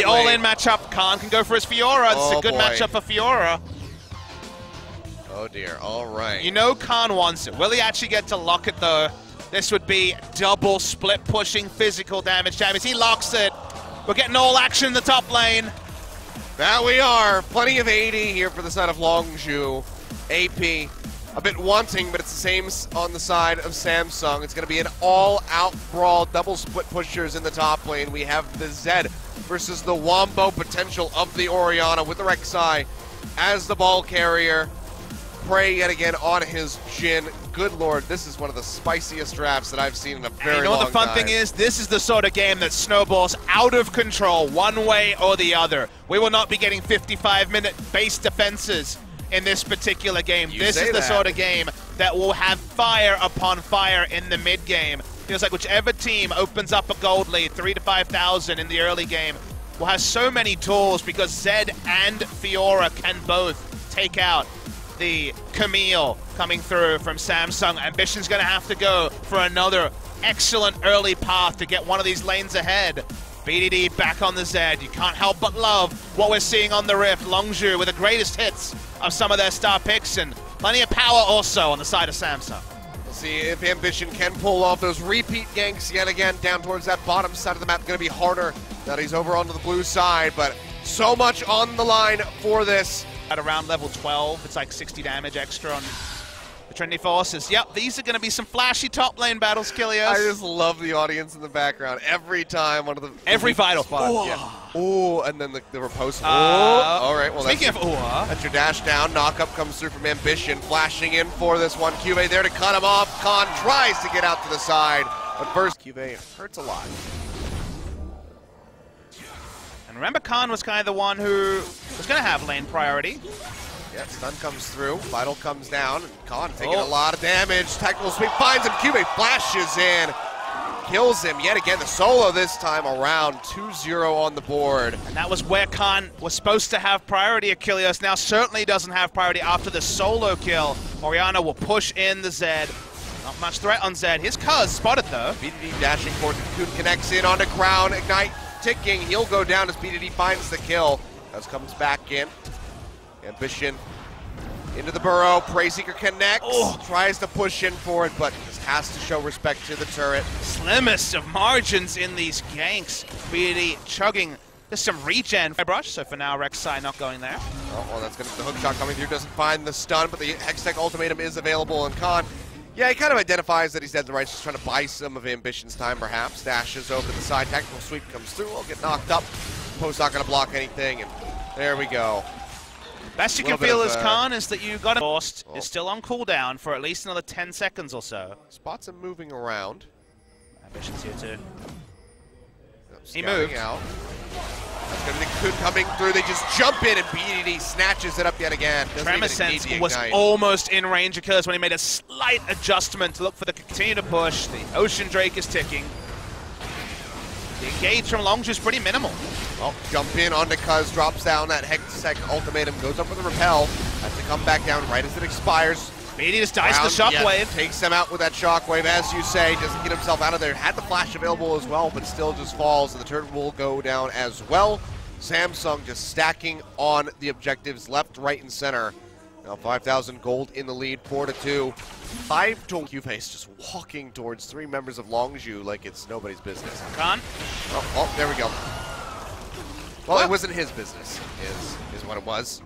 the all-in matchup. Khan can go for his Fiora. This is a good matchup for Fiora. Oh dear, all right. You know Khan wants it. Will he actually get to lock it though? This would be double split pushing physical damage. He locks it. We're getting all action in the top lane. That we are. Plenty of 80 here for the side of Longzhu. AP, a bit wanting, but it's the same on the side of Samsung. It's going to be an all-out brawl, double split pushers in the top lane. We have the Zed versus the Wombo potential of the Orianna with the Rek'Sai as the ball carrier. Prey yet again on his Jhin. Good lord, this is one of the spiciest drafts that I've seen in a very long time. You know what the fun thing is? This is the sort of game that snowballs out of control one way or the other. We will not be getting 55-minute base defenses in this particular game. This is the sort of game that will have fire upon fire in the mid game. Feels like whichever team opens up a gold lead, 3,000 to 5,000 in the early game, will have so many tools because Zed and Fiora can both take out the Camille coming through from Samsung. Ambition's going to have to go for another excellent early path to get one of these lanes ahead. BDD back on the Zed. You can't help but love what we're seeing on the Rift. Longzhu with the greatest hits of some of their star picks and plenty of power also on the side of Samsung. We'll see if Ambition can pull off those repeat ganks yet again down towards that bottom side of the map. Going to be harder now that he's over onto the blue side, but so much on the line for this. At around level 12, it's like 60 damage extra on the Trinity Forces. Yep, these are going to be some flashy top lane battles, Kilios. I just love the audience in the background every time. One of the every vital spot. Yeah. Ooh, and then the riposte. All right. Well, speaking that's your dash down. Knockup comes through from Ambition, flashing in for this one. QV there to cut him off. Khan tries to get out to the side, but first QV hurts a lot. Remember, Khan was kind of the one who was going to have lane priority. Yeah, stun comes through, Vital comes down, and Khan taking a lot of damage. Tactical sweep finds him, Cube flashes in, kills him yet again. The solo this time around, 2-0 on the board. And that was where Khan was supposed to have priority. Achilles now certainly doesn't have priority after the solo kill. Orianna will push in the Zed. Not much threat on Zed. His Cuz spotted though. BDD dashing forward, Cocoon connects in onto Crown, Ignite ticking, he'll go down as BDD finds the kill. Cuz comes back in. Ambition into the burrow, Preyseeker connects, tries to push in for it, but just has to show respect to the turret. Slimmest of margins in these ganks. BDD chugging just some regen. Brush, so for now Rek'Sai not going there. Oh, well, that's gonna be the hook shot coming through, doesn't find the stun, but the Hextech ultimatum is available, and Khan, yeah, he kind of identifies that he's dead to the right, just trying to buy some of Ambition's time perhaps. Dashes over to the side, tactical sweep comes through, will get knocked up. Post not gonna block anything, and there we go. Best you can feel as Khan is that you got a Forced is still on cooldown for at least another 10 seconds or so. Spots him moving around. Ambition's here too. He moved. Out. That's gonna be the Cocoon coming through. They just jump in and BDD snatches it up yet again. Tremorsense was almost in range of Killers when he made a slight adjustment to look for the continue to push. The Ocean Drake is ticking. The engage from Longzhu is pretty minimal. Well, jump in onto Cuz, drops down that Hextech ultimatum, goes up with a repel. Has to come back down right as it expires. BDD just dies the shockwave. Yeah, takes him out with that shockwave, as you say, doesn't get himself out of there. Had the flash available as well, but still just falls, and the turret will go down as well. Samsung just stacking on the objectives left, right, and center. Now 5,000 gold in the lead, 4-2. 5 to Q-Face just walking towards 3 members of Longzhu like it's nobody's business. Khan? Oh, there we go. Well, it wasn't his business, is what it was.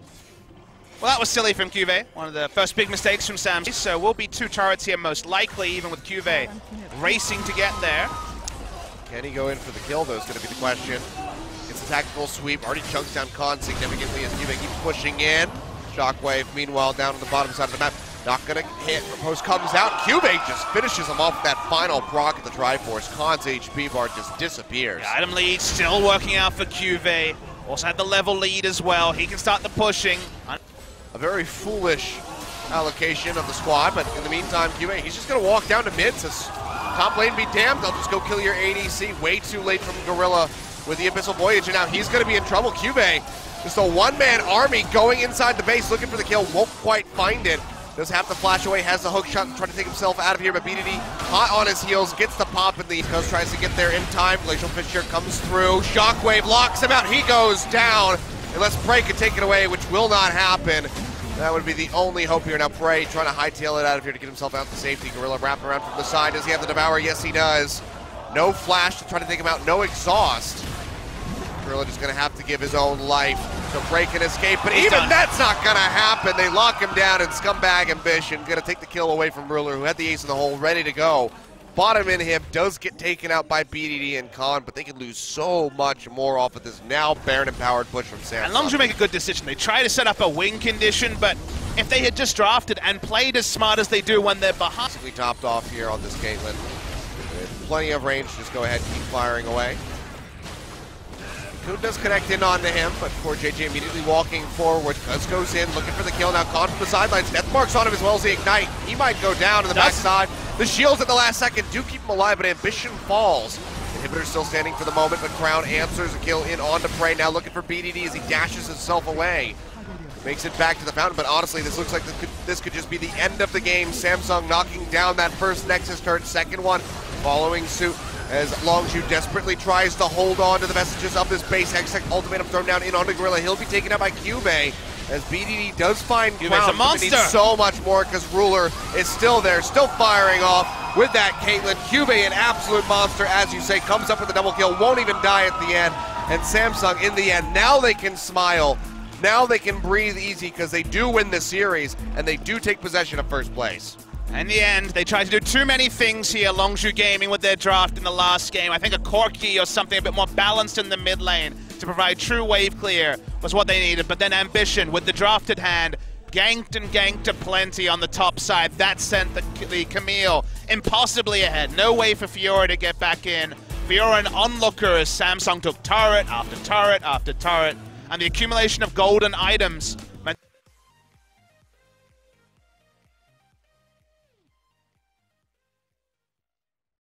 Well, that was silly from QV. One of the first big mistakes from Samsung. So we'll be 2 turrets here most likely, even with QV racing to get there. Can he go in for the kill, though, is going to be the question. It's a tactical sweep, already chunks down Khan significantly as QV keeps pushing in. Shockwave, meanwhile, down on the bottom side of the map. Not going to hit. Post comes out. QV just finishes him off with that final proc at the Triforce. Khan's HP bar just disappears. The item lead still working out for QV. Also had the level lead as well. He can start the pushing. A very foolish allocation of the squad, but in the meantime, QV, he's just going to walk down to mid. Says, top lane be damned. They'll just go kill your ADC. Way too late from Gorilla with the Abyssal Voyage, and now he's going to be in trouble. QV, just a one-man army going inside the base looking for the kill. Won't quite find it. Does have to flash away, has the hook shot to try to take himself out of here, but BDD hot on his heels, gets the pop in the coast, tries to get there in time. Glacial Fissure comes through, Shockwave locks him out, he goes down. And let's Prey could take it away, which will not happen. That would be the only hope here. Now Prey trying to hightail it out of here to get himself out to safety. Gorilla wrapping around from the side. Does he have the Devour? Yes, he does. No flash to try to take him out, no exhaust. Gorilla just gonna have to give his own life to break and escape, but even that's not gonna happen. They lock him down, and Scumbag Ambition gonna take the kill away from Ruler, who had the ace in the hole, ready to go. Bottom inhib does get taken out by BDD and Khan, but they can lose so much more off of this now Baron-empowered push from Samsung. And Longzhu make a good decision. They try to set up a win condition, but if they had just drafted and played as smart as they do when they're behind. Basically topped off here on this Caitlyn. With plenty of range, just go ahead and keep firing away. Coon does connect in onto him, but poor JJ immediately walking forward. Cuz goes in, looking for the kill. Now Khan from the sidelines. Death marks on him as well as the Ignite. He might go down to the backside. The shields at the last second do keep him alive, but Ambition falls. Inhibitor still standing for the moment, but Crown answers a kill in onto Prey. Now looking for BDD as he dashes himself away. Makes it back to the fountain, but honestly, this looks like this could just be the end of the game. Samsung knocking down that first Nexus turret, second one following suit. As Longzhu desperately tries to hold on to the messages of this base. Hextech ultimatum thrown down in onto Gorilla. He'll be taken out by Cube as BDD does find Crown. A monster. Needs so much more because Ruler is still there, still firing off with that Caitlyn. Cube, an absolute monster, as you say, comes up with a double kill, won't even die at the end. And Samsung, in the end, now they can smile. Now they can breathe easy because they do win this series and they do take possession of first place. In the end, they tried to do too many things here, Longzhu Gaming, with their draft in the last game. I think a Corki or something a bit more balanced in the mid lane to provide true wave clear was what they needed. But then Ambition, with the drafted hand, ganked and ganked aplenty on the top side. That sent the Camille impossibly ahead. No way for Fiora to get back in. Fiora an onlooker as Samsung took turret after turret after turret. And the accumulation of golden items